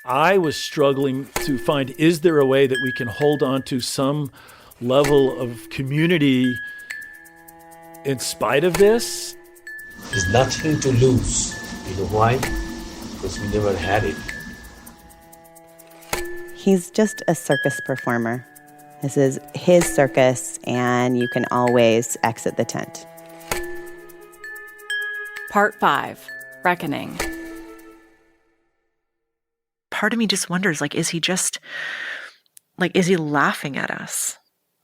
I was struggling to find, is there a way that we can hold on to some level of community in spite of this? There's nothing to lose. You know why? Because we never had it. He's just a circus performer. This is his circus, and you can always exit the tent. Part 5, Reckoning. Part of me just wonders, is he laughing at us?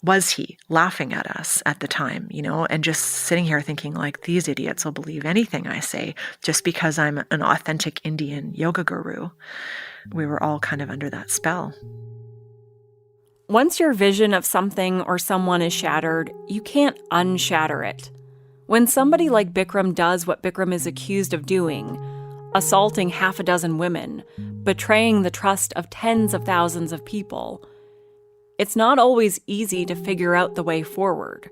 Was he laughing at us at the time, and just sitting here thinking, these idiots will believe anything I say just because I'm an authentic Indian yoga guru. We were all kind of under that spell. Once your vision of something or someone is shattered, you can't unshatter it. When somebody like Bikram does what Bikram is accused of doing, assaulting half a dozen women, betraying the trust of tens of thousands of people, it's not always easy to figure out the way forward.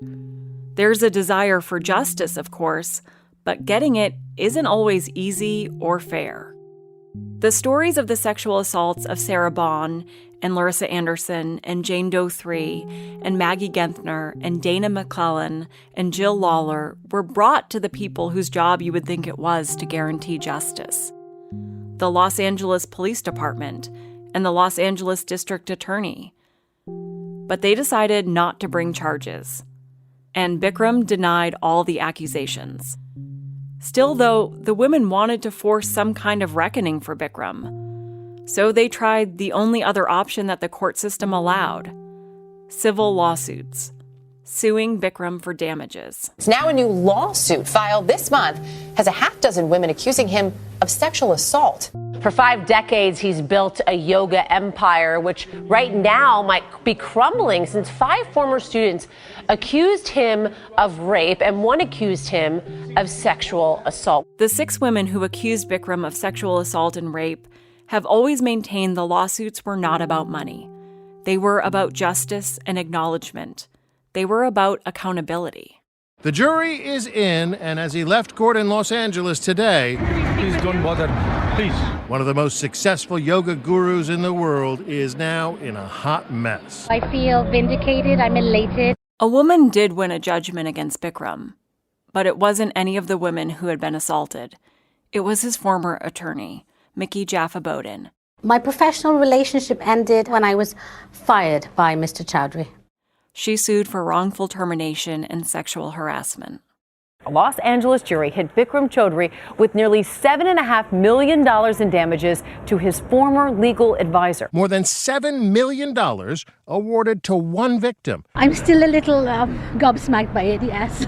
There's a desire for justice, of course, but getting it isn't always easy or fair. The stories of the sexual assaults of Sarah Bond and Larissa Anderson and Jane Doe 3 and Maggie Genthner and Dana McClellan and Jill Lawler were brought to the people whose job you would think it was to guarantee justice. The Los Angeles Police Department and the Los Angeles District Attorney. But they decided not to bring charges. And Bikram denied all the accusations. Still, though, the women wanted to force some kind of reckoning for Bikram. So they tried the only other option that the court system allowed: civil lawsuits, suing Bikram for damages. It's now a new lawsuit filed this month has a half dozen women accusing him of sexual assault. For 5 decades, he's built a yoga empire, which right now might be crumbling since 5 former students accused him of rape and one accused him of sexual assault. The 6 women who accused Bikram of sexual assault and rape have always maintained the lawsuits were not about money. They were about justice and acknowledgement. They were about accountability. The jury is in, and as he left court in Los Angeles today, please don't bother, please. One of the most successful yoga gurus in the world is now in a hot mess. I feel vindicated. I'm elated. A woman did win a judgment against Bikram, but it wasn't any of the women who had been assaulted. It was his former attorney, Mickey Jaffa Bowden. My professional relationship ended when I was fired by Mr. Chowdhury. She sued for wrongful termination and sexual harassment. A Los Angeles jury hit Bikram Chaudhry with nearly $7.5 million in damages to his former legal advisor. More than $7 million awarded to one victim. I'm still a little gobsmacked by it, yes.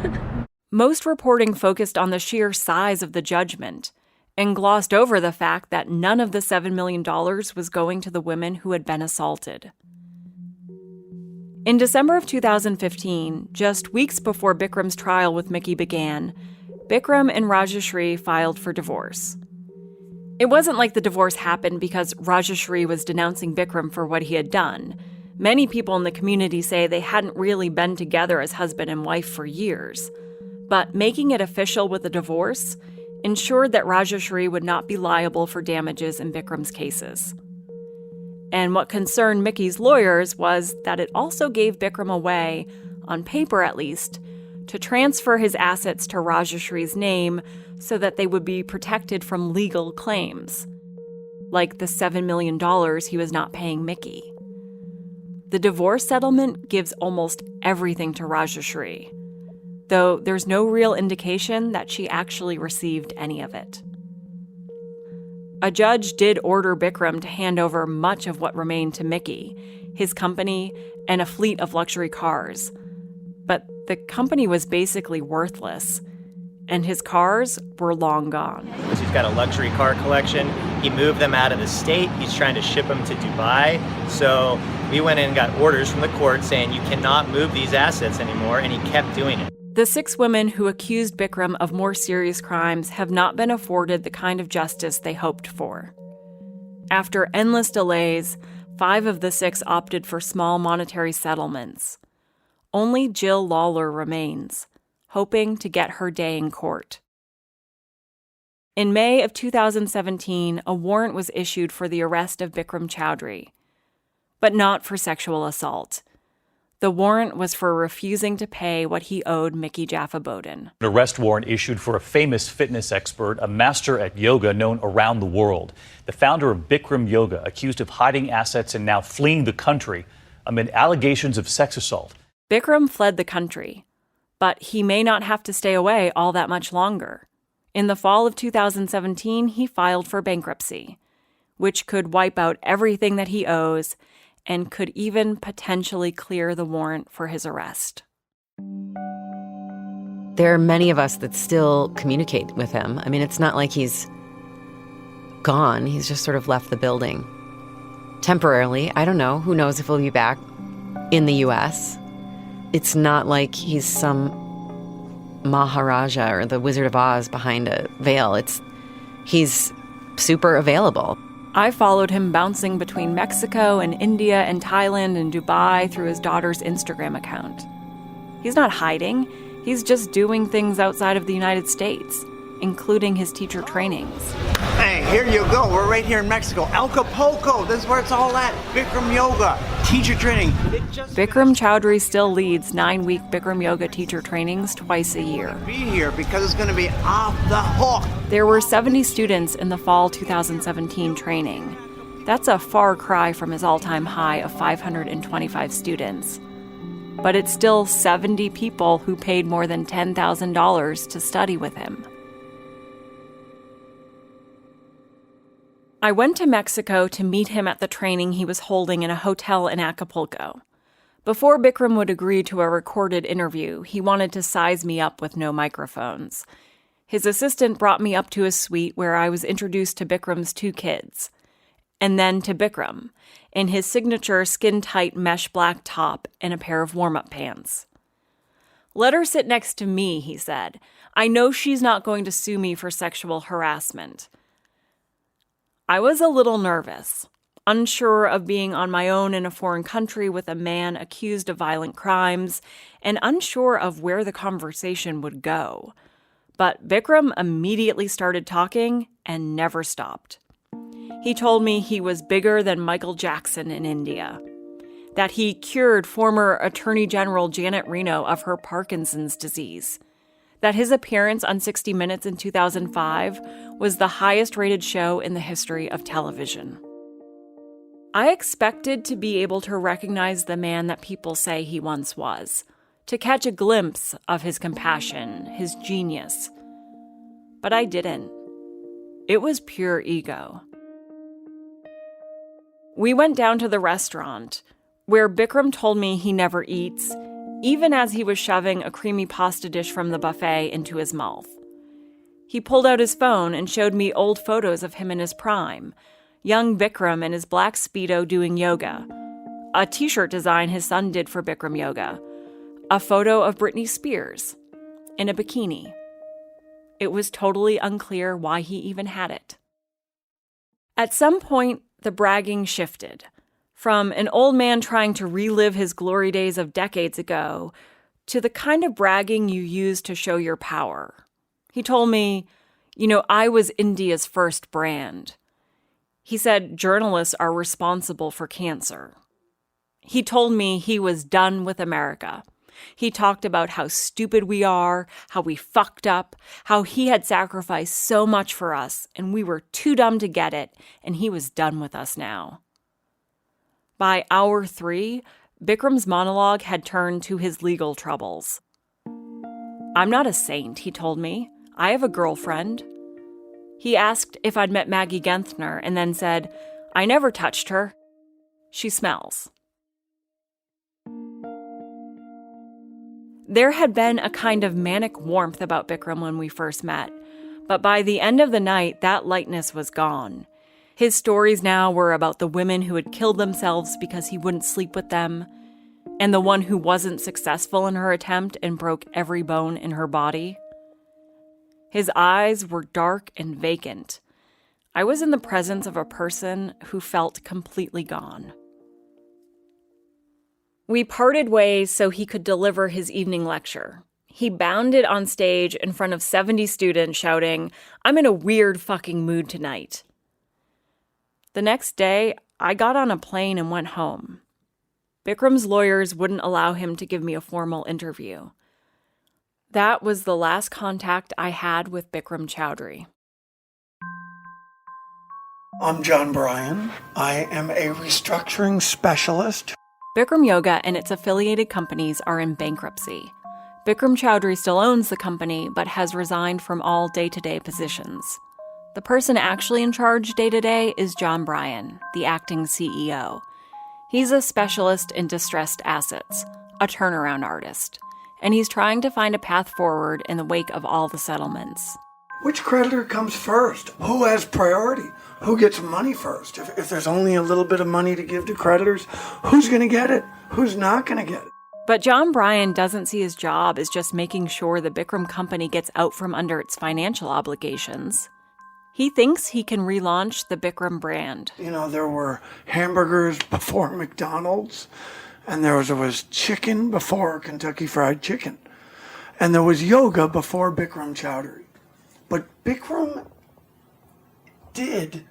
Most reporting focused on the sheer size of the judgment and glossed over the fact that none of the $7 million was going to the women who had been assaulted. In December of 2015, just weeks before Bikram's trial with Mickey began, Bikram and Rajashri filed for divorce. It wasn't like the divorce happened because Rajashri was denouncing Bikram for what he had done. Many people in the community say they hadn't really been together as husband and wife for years. But making it official with a divorce ensured that Rajashri would not be liable for damages in Bikram's cases. And what concerned Mickey's lawyers was that it also gave Bikram a way, on paper at least, to transfer his assets to Rajashri's name so that they would be protected from legal claims, like the $7 million he was not paying Mickey. The divorce settlement gives almost everything to Rajashri, though there's no real indication that she actually received any of it. A judge did order Bikram to hand over much of what remained to Mickey, his company, and a fleet of luxury cars. But the company was basically worthless, and his cars were long gone. He's got a luxury car collection. He moved them out of the state. He's trying to ship them to Dubai. So we went in and got orders from the court saying you cannot move these assets anymore, and he kept doing it. The 6 women who accused Bikram of more serious crimes have not been afforded the kind of justice they hoped for. After endless delays, 5 of the 6 opted for small monetary settlements. Only Jill Lawler remains, hoping to get her day in court. In May of 2017, a warrant was issued for the arrest of Bikram Chowdhury, but not for sexual assault. The warrant was for refusing to pay what he owed Mickey Jaffa Bowden. An arrest warrant issued for a famous fitness expert, a master at yoga known around the world. The founder of Bikram Yoga, accused of hiding assets and now fleeing the country amid allegations of sex assault. Bikram fled the country, but he may not have to stay away all that much longer. In the fall of 2017, he filed for bankruptcy, which could wipe out everything that he owes and could even potentially clear the warrant for his arrest. There are many of us that still communicate with him. I mean, it's not like he's gone. He's just sort of left the building temporarily. I don't know. Who knows if he'll be back in the U.S. It's not like he's some Maharaja or the Wizard of Oz behind a veil. He's super available. I followed him bouncing between Mexico and India and Thailand and Dubai through his daughter's Instagram account. He's not hiding. He's just doing things outside of the United States, including his teacher trainings. Hey, here you go. We're right here in Mexico. Acapulco. This is where it's all at. Bikram Yoga. Teacher training. Bikram Chowdhury still leads 9-week Bikram Yoga teacher trainings twice a year. Be here because it's going to be off the hook. There were 70 students in the fall 2017 training. That's a far cry from his all-time high of 525 students. But it's still 70 people who paid more than $10,000 to study with him. I went to Mexico to meet him at the training he was holding in a hotel in Acapulco. Before Bikram would agree to a recorded interview, he wanted to size me up with no microphones. His assistant brought me up to his suite where I was introduced to Bikram's 2 kids, and then to Bikram, in his signature skin-tight mesh black top and a pair of warm-up pants. "Let her sit next to me," he said. "I know she's not going to sue me for sexual harassment." I was a little nervous, unsure of being on my own in a foreign country with a man accused of violent crimes, and unsure of where the conversation would go. But Bikram immediately started talking and never stopped. He told me he was bigger than Michael Jackson in India, that he cured former Attorney General Janet Reno of her Parkinson's disease, that his appearance on 60 Minutes in 2005 was the highest-rated show in the history of television. I expected to be able to recognize the man that people say he once was, to catch a glimpse of his compassion, his genius. But I didn't. It was pure ego. We went down to the restaurant, where Bikram told me he never eats, even as he was shoving a creamy pasta dish from the buffet into his mouth. He pulled out his phone and showed me old photos of him in his prime, young Bikram in his black Speedo doing yoga, a t-shirt design his son did for Bikram Yoga, a photo of Britney Spears in a bikini. It was totally unclear why he even had it. At some point, the bragging shifted from an old man trying to relive his glory days of decades ago to the kind of bragging you use to show your power. He told me, I was India's first brand. He said journalists are responsible for cancer. He told me he was done with America. He talked about how stupid we are, how we fucked up, how he had sacrificed so much for us and we were too dumb to get it, and he was done with us now. By hour 3, Bikram's monologue had turned to his legal troubles. "I'm not a saint," he told me. "I have a girlfriend." He asked if I'd met Maggie Genthner and then said, "I never touched her. She smells." There had been a kind of manic warmth about Bikram when we first met, but by the end of the night, that lightness was gone. His stories now were about the women who had killed themselves because he wouldn't sleep with them, and the one who wasn't successful in her attempt and broke every bone in her body. His eyes were dark and vacant. I was in the presence of a person who felt completely gone. We parted ways so he could deliver his evening lecture, He bounded on stage in front of 70 students shouting, "I'm in a weird fucking mood tonight." The next day, I got on a plane and went home. Bikram's lawyers wouldn't allow him to give me a formal interview. That was the last contact I had with Bikram Chowdhury. I'm John Bryan. I am a restructuring specialist. Bikram Yoga and its affiliated companies are in bankruptcy. Bikram Chowdhury still owns the company, but has resigned from all day-to-day positions. The person actually in charge day-to-day is John Bryan, the acting CEO. He's a specialist in distressed assets, a turnaround artist, and he's trying to find a path forward in the wake of all the settlements. Which creditor comes first? Who has priority? Who gets money first? If there's only a little bit of money to give to creditors, who's going to get it? Who's not going to get it? But John Bryan doesn't see his job as just making sure the Bikram company gets out from under its financial obligations. He thinks he can relaunch the Bikram brand. You know, there were hamburgers before McDonald's, and there was chicken before Kentucky Fried Chicken, and there was yoga before Bikram Chowdhury. But Bikram did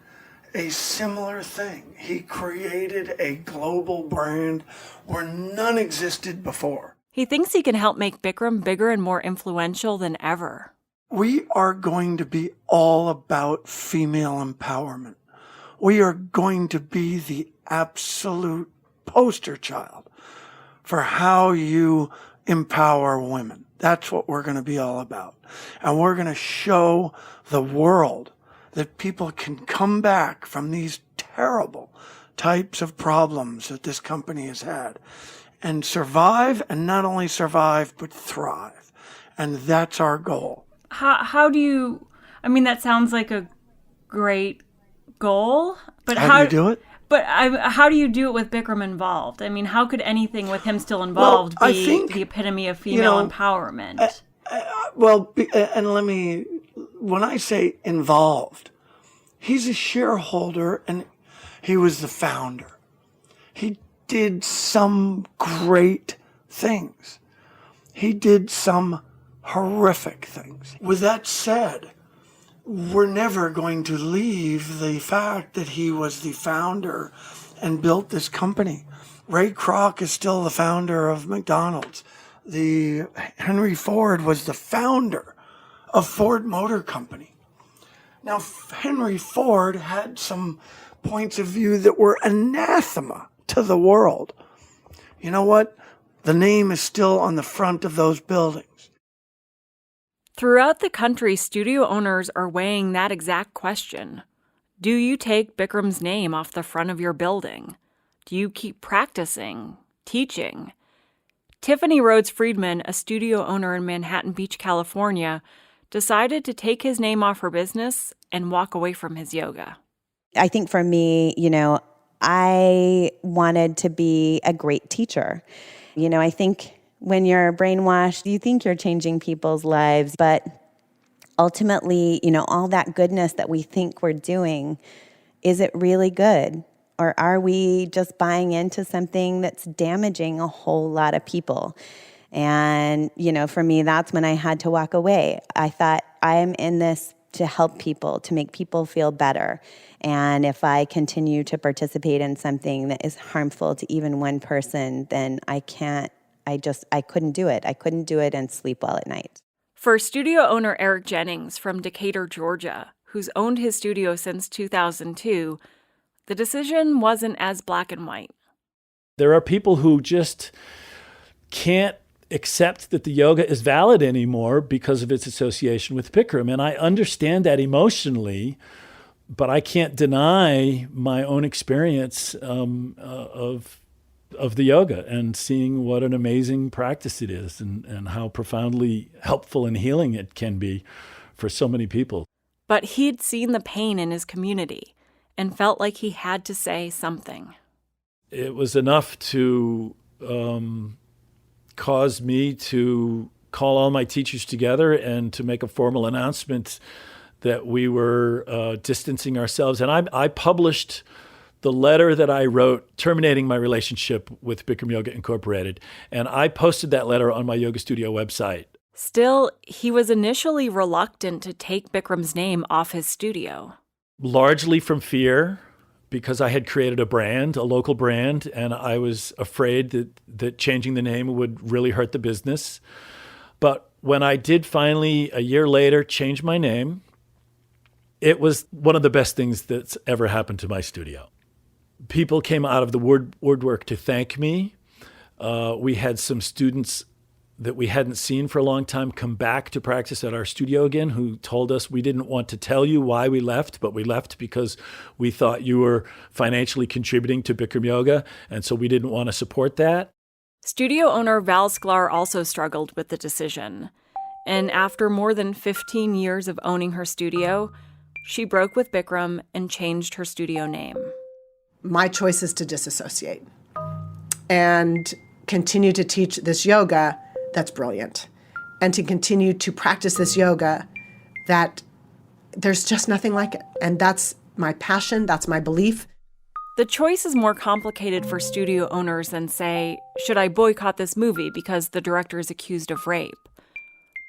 a similar thing. He created a global brand where none existed before. He thinks he can help make Bikram bigger and more influential than ever. We are going to be all about female empowerment. We are going to be the absolute poster child for how you empower women. That's what we're going to be all about. And we're going to show the world that people can come back from these terrible types of problems that this company has had and survive, and not only survive, but thrive. And that's our goal. How do you, I mean, that sounds like a great goal, but how do you do it? But how do you do it with Bikram involved? I mean, how could anything with him still involved be the epitome of female empowerment? When I say involved, he's a shareholder and he was the founder. He did some great things. He did some horrific things. With that said, we're never going to leave the fact that he was the founder and built this company. Ray Kroc is still the founder of McDonald's. Henry Ford was the founder of Ford Motor Company. Now, Henry Ford had some points of view that were anathema to the world. You know what? The name is still on the front of those buildings. Throughout the country, studio owners are weighing that exact question. Do you take Bikram's name off the front of your building? Do you keep practicing, teaching? Tiffany Rhodes Friedman, a studio owner in Manhattan Beach, California, decided to take his name off her business and walk away from his yoga. I think for me, I wanted to be a great teacher. I think when you're brainwashed, you think you're changing people's lives, but ultimately, all that goodness that we think we're doing, is it really good? Or are we just buying into something that's damaging a whole lot of people? And, for me, that's when I had to walk away. I thought, I am in this to help people, to make people feel better. And if I continue to participate in something that is harmful to even one person, then I couldn't do it. I couldn't do it and sleep well at night. For studio owner Eric Jennings from Decatur, Georgia, who's owned his studio since 2002, the decision wasn't as black and white. There are people who just can't accept that the yoga is valid anymore because of its association with Bikram. And I understand that emotionally, but I can't deny my own experience of the yoga and seeing what an amazing practice it is and how profoundly helpful and healing it can be for so many people. But he'd seen the pain in his community and felt like he had to say something. It was enough to cause me to call all my teachers together and to make a formal announcement that we were distancing ourselves. And I published the letter that I wrote terminating my relationship with Bikram Yoga Incorporated. And I posted that letter on my yoga studio website. Still, he was initially reluctant to take Bikram's name off his studio. Largely from fear, because I had created a brand, a local brand, and I was afraid that changing the name would really hurt the business. But when I did finally, a year later, change my name, it was one of the best things that's ever happened to my studio. People came out of the woodwork to thank me. We had some students that we hadn't seen for a long time come back to practice at our studio again, who told us, we didn't want to tell you why we left, but we left because we thought you were financially contributing to Bikram Yoga, and so we didn't want to support that. Studio owner Val Sklar also struggled with the decision. And after more than 15 years of owning her studio, she broke with Bikram and changed her studio name. My choice is to disassociate and continue to teach this yoga that's brilliant, and to continue to practice this yoga that there's just nothing like it. And that's my passion, that's my belief. The choice is more complicated for studio owners than, say, should I boycott this movie because the director is accused of rape?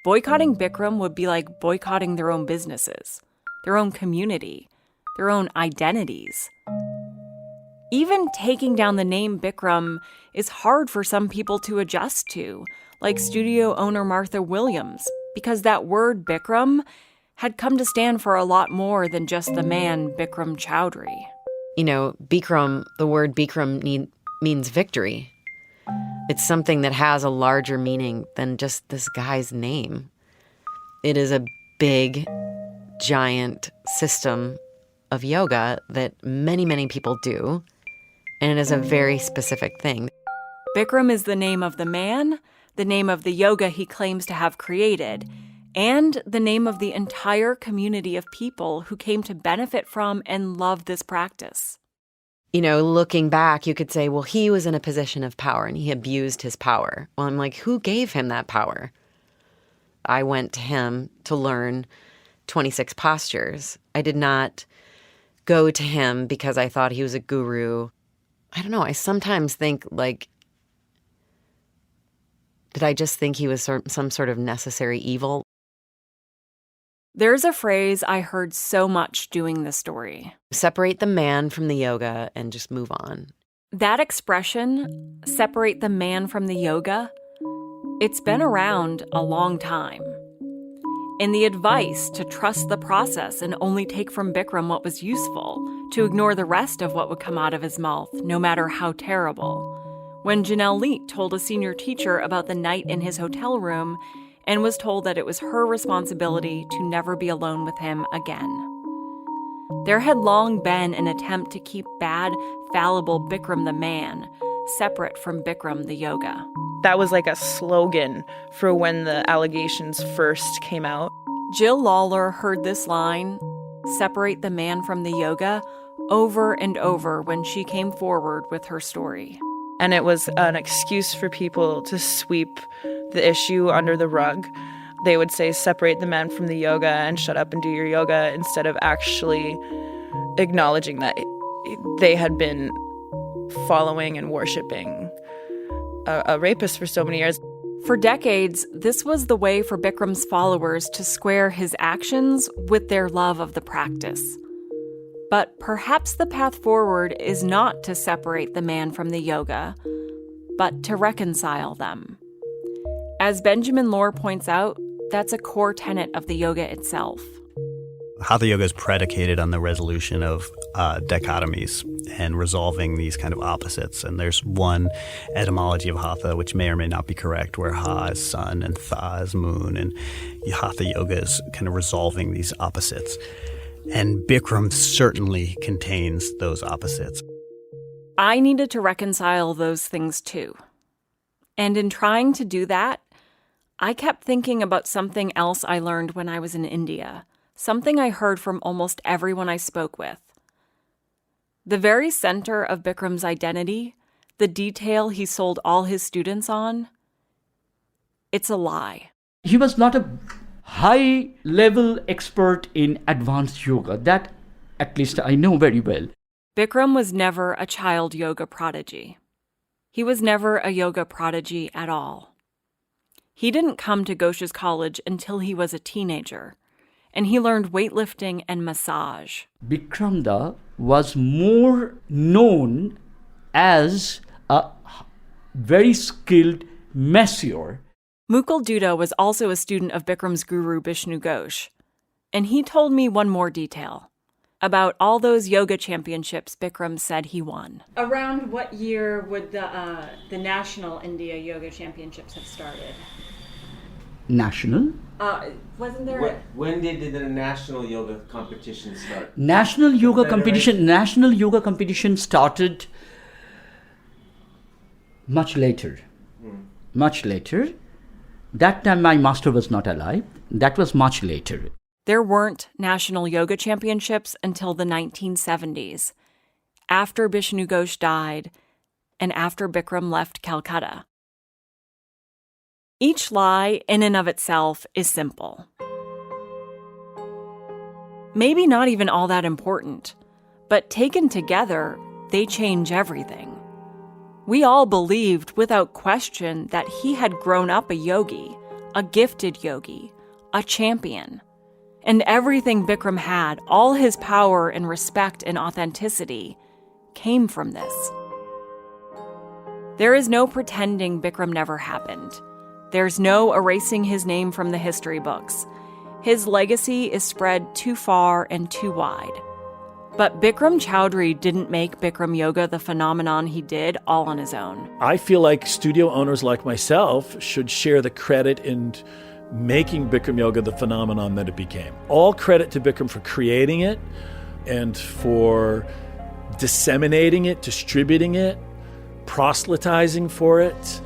Boycotting Bikram would be like boycotting their own businesses, their own community, their own identities. Even taking down the name Bikram is hard for some people to adjust to, like studio owner Martha Williams, because that word Bikram had come to stand for a lot more than just the man Bikram Chowdhury. You know, Bikram, the word Bikram means victory. It's something that has a larger meaning than just this guy's name. It is a big, giant system of yoga that many, many people do, and it is a very specific thing. Bikram is the name of the man, the name of the yoga he claims to have created, and the name of the entire community of people who came to benefit from and love this practice. You know, looking back, you could say, well, he was in a position of power and he abused his power. Well, I'm like, who gave him that power? I went to him to learn 26 postures. I did not go to him because I thought he was a guru. I don't know. I sometimes think, like, did I just think he was some sort of necessary evil? There's a phrase I heard so much doing this story. Separate the man from the yoga and just move on. That expression, separate the man from the yoga, it's been around a long time. And the advice to trust the process and only take from Bikram what was useful, to ignore the rest of what would come out of his mouth, no matter how terrible. When Janelle Leet told a senior teacher about the night in his hotel room and was told that it was her responsibility to never be alone with him again. There had long been an attempt to keep bad, fallible Bikram the man separate from Bikram the yoga. That was like a slogan for when the allegations first came out. Jill Lawler heard this line, separate the man from the yoga, over and over when she came forward with her story. And it was an excuse for people to sweep the issue under the rug. They would say, separate the men from the yoga and shut up and do your yoga, instead of actually acknowledging that they had been following and worshiping a rapist for so many years. For decades, this was the way for Bikram's followers to square his actions with their love of the practice. But perhaps the path forward is not to separate the man from the yoga, but to reconcile them. As Benjamin Lohr points out, that's a core tenet of the yoga itself. Hatha yoga is predicated on the resolution of dichotomies and resolving these kind of opposites. And there's one etymology of hatha, which may or may not be correct, where ha is sun and tha is moon. And hatha yoga is kind of resolving these opposites. And Bikram certainly contains those opposites. I needed to reconcile those things too. And in trying to do that, I kept thinking about something else I learned when I was in India, something I heard from almost everyone I spoke with. The very center of Bikram's identity, the detail he sold all his students on, it's a lie. He was not a high-level expert in advanced yoga. That, at least, I know very well. Bikram was never a child yoga prodigy. He was never a yoga prodigy at all. He didn't come to Ghosh's college until he was a teenager, and he learned weightlifting and massage. Bikram was more known as a very skilled masseur. Mukul Dutta was also a student of Bikram's guru Bishnu Ghosh, and he told me one more detail about all those yoga championships Bikram said he won. Around what year would the National India Yoga Championships have started? National? Wasn't there... When did the National Yoga competition start? National Yoga competition started much later. Much later. That time my master was not alive. That was much later. There weren't national yoga championships until the 1970s, after Bishnu Ghosh died and after Bikram left Calcutta. Each lie in and of itself is simple. Maybe not even all that important, but taken together, they change everything. We all believed without question that he had grown up a yogi, a gifted yogi, a champion. And everything Bikram had, all his power and respect and authenticity, came from this. There is no pretending Bikram never happened. There's no erasing his name from the history books. His legacy is spread too far and too wide. But Bikram Choudhury didn't make Bikram Yoga the phenomenon he did all on his own. I feel like studio owners like myself should share the credit in making Bikram Yoga the phenomenon that it became. All credit to Bikram for creating it and for disseminating it, distributing it, proselytizing for it.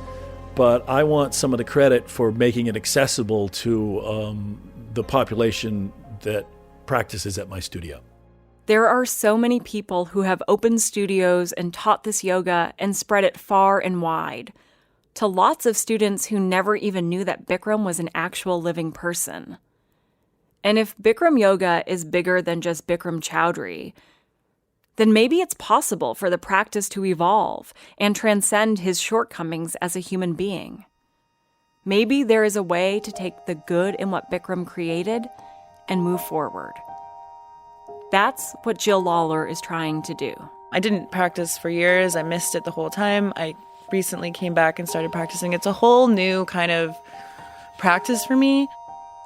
But I want some of the credit for making it accessible to the population that practices at my studio. There are so many people who have opened studios and taught this yoga and spread it far and wide, to lots of students who never even knew that Bikram was an actual living person. And if Bikram Yoga is bigger than just Bikram Choudhury, then maybe it's possible for the practice to evolve and transcend his shortcomings as a human being. Maybe there is a way to take the good in what Bikram created and move forward. That's what Jill Lawler is trying to do. I didn't practice for years. I missed it the whole time. I recently came back and started practicing. It's a whole new kind of practice for me.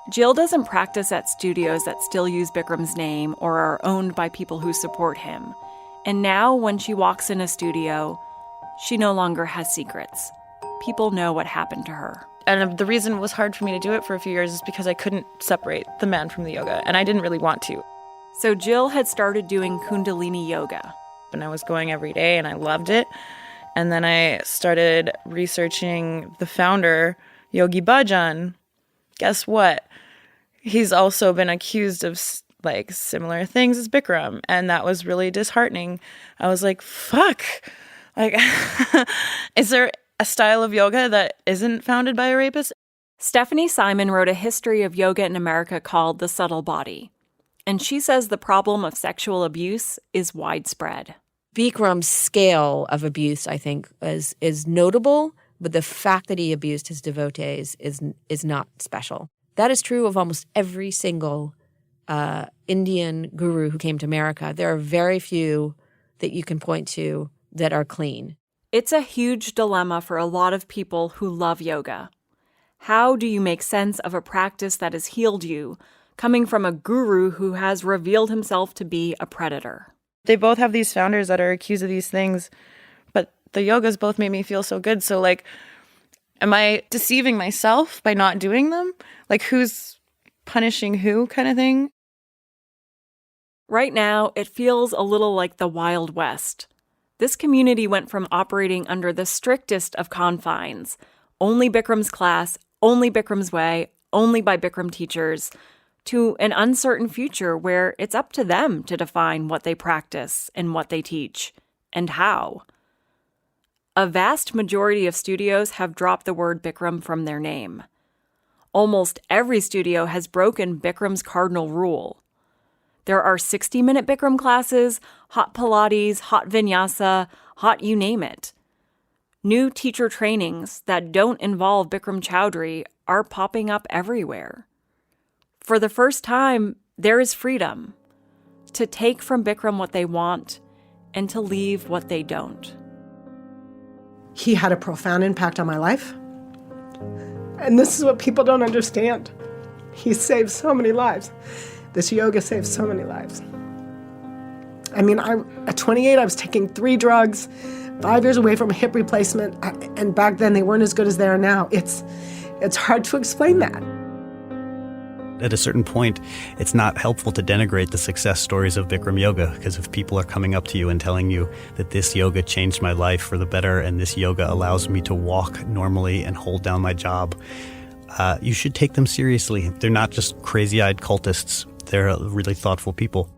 Jill doesn't practice at studios that still use Bikram's name or are owned by people who support him. And now when she walks in a studio, she no longer has secrets. People know what happened to her. And the reason it was hard for me to do it for a few years is because I couldn't separate the man from the yoga, and I didn't really want to. So Jill had started doing Kundalini yoga. And I was going every day, and I loved it. And then I started researching the founder, Yogi Bhajan. Guess what? He's also been accused of like similar things as Bikram, and that was really disheartening. I was like, fuck. Like, is there a style of yoga that isn't founded by a rapist? Stephanie Simon wrote a history of yoga in America called The Subtle Body. And she says the problem of sexual abuse is widespread. Bikram's scale of abuse, I think, is notable, but the fact that he abused his devotees is not special. That is true of almost every single Indian guru who came to America. There are very few that you can point to that are clean. It's a huge dilemma for a lot of people who love yoga. How do you make sense of a practice that has healed you, coming from a guru who has revealed himself to be a predator? They both have these founders that are accused of these things, but the yogas both made me feel so good. So, like, am I deceiving myself by not doing them? Like, who's punishing who kind of thing? Right now, it feels a little like the Wild West. This community went from operating under the strictest of confines, only Bikram's class, only Bikram's way, only by Bikram teachers, to an uncertain future where it's up to them to define what they practice and what they teach, and how. A vast majority of studios have dropped the word Bikram from their name. Almost every studio has broken Bikram's cardinal rule. There are 60-minute Bikram classes, hot Pilates, hot Vinyasa, hot you name it. New teacher trainings that don't involve Bikram Choudhury are popping up everywhere. For the first time, there is freedom to take from Bikram what they want and to leave what they don't. He had a profound impact on my life. And this is what people don't understand. He saved so many lives. This yoga saved so many lives. I mean, at 28, I was taking 3 drugs, 5 years away from a hip replacement, and back then they weren't as good as they are now. It's hard to explain that. At a certain point, it's not helpful to denigrate the success stories of Bikram yoga, because if people are coming up to you and telling you that this yoga changed my life for the better and this yoga allows me to walk normally and hold down my job, you should take them seriously. They're not just crazy-eyed cultists. They're really thoughtful people.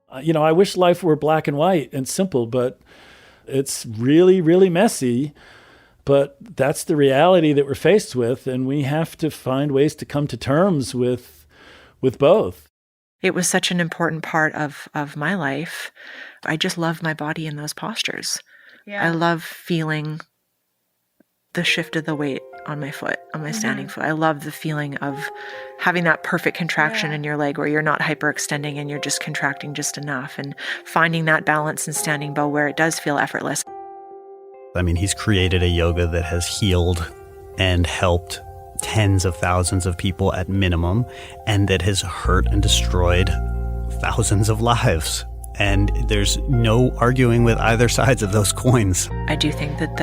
I wish life were black and white and simple, but it's really, really messy. But that's the reality that we're faced with, and we have to find ways to come to terms with both. It was such an important part of my life. I just love my body in those postures. Yeah. I love feeling the shift of the weight on my foot, on my standing foot. I love the feeling of having that perfect contraction in your leg where you're not hyperextending and you're just contracting just enough, and finding that balance in standing bow where it does feel effortless. I mean, he's created a yoga that has healed and helped tens of thousands of people at minimum, and that has hurt and destroyed thousands of lives. And there's no arguing with either sides of those coins. I do think that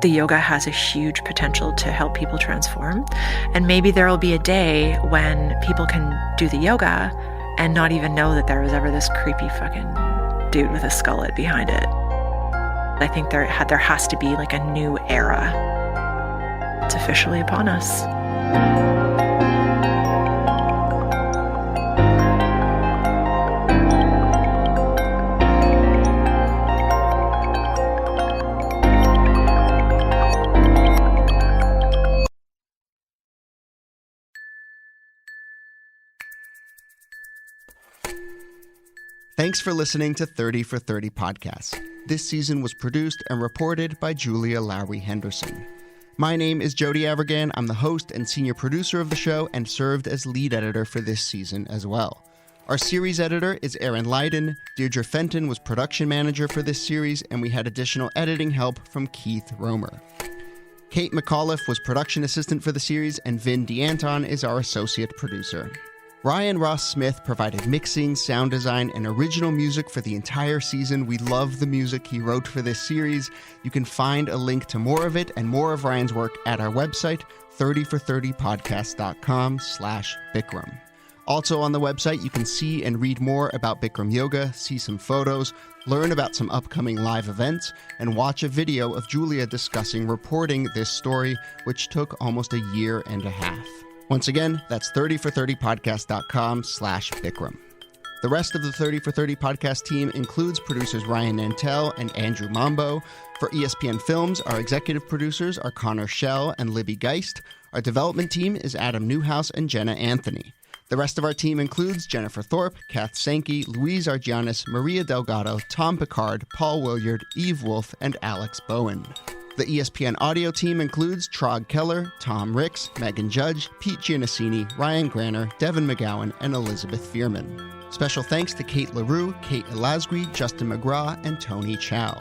the yoga has a huge potential to help people transform. And maybe there will be a day when people can do the yoga and not even know that there was ever this creepy fucking dude with a skullet behind it. I think there has to be like a new era. It's officially upon us. Thanks for listening to 30 for 30 Podcasts. This season was produced and reported by Julia Lowrie Henderson. My name is Jody Avirgan. I'm the host and senior producer of the show and served as lead editor for this season as well. Our series editor is Aaron Leiden. Deirdre Fenton was production manager for this series, and we had additional editing help from Keith Romer. Kate McAuliffe was production assistant for the series, and Vin DeAnton is our associate producer. Ryan Ross Smith provided mixing, sound design, and original music for the entire season. We love the music he wrote for this series. You can find a link to more of it and more of Ryan's work at our website, 30for30podcast.com/Bikram. Also on the website, you can see and read more about Bikram Yoga, see some photos, learn about some upcoming live events, and watch a video of Julia discussing reporting this story, which took almost a year and a half. Once again, that's 30for30podcast.com/Bikram. The rest of the 30 for 30 podcast team includes producers Ryan Nantel and Andrew Mambo. For ESPN Films, our executive producers are Connor Schell and Libby Geist. Our development team is Adam Newhouse and Jenna Anthony. The rest of our team includes Jennifer Thorpe, Kath Sankey, Louise Argianis, Maria Delgado, Tom Picard, Paul Williard, Eve Wolf, and Alex Bowen. The ESPN audio team includes Trog Keller, Tom Ricks, Megan Judge, Pete Giannassini, Ryan Granner, Devin McGowan, and Elizabeth Fearman. Special thanks to Kate LaRue, Kate Elasgui, Justin McGraw, and Tony Chow.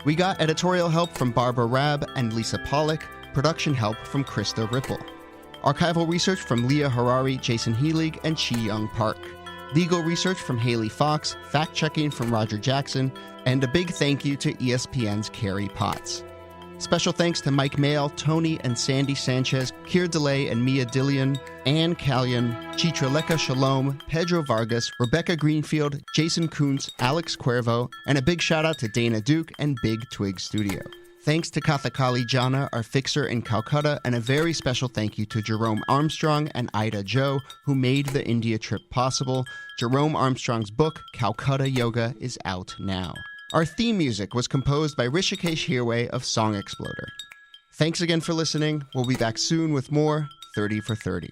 We got editorial help from Barbara Rabb and Lisa Pollack, production help from Krista Ripple. Archival research from Leah Harari, Jason Healig, and Chi Young Park. Legal research from Haley Fox, fact-checking from Roger Jackson, and a big thank you to ESPN's Carrie Potts. Special thanks to Mike Mail, Tony and Sandy Sanchez, Keir DeLay and Mia Dillion, Ann Callion, Chitraleka Shalom, Pedro Vargas, Rebecca Greenfield, Jason Kuntz, Alex Cuervo, and a big shout out to Dana Duke and Big Twig Studio. Thanks to Kathakali Jana, our fixer in Calcutta, and a very special thank you to Jerome Armstrong and Ida Joe, who made the India trip possible. Jerome Armstrong's book, Calcutta Yoga, is out now. Our theme music was composed by Rishikesh Hirway of Song Exploder. Thanks again for listening. We'll be back soon with more 30 for 30.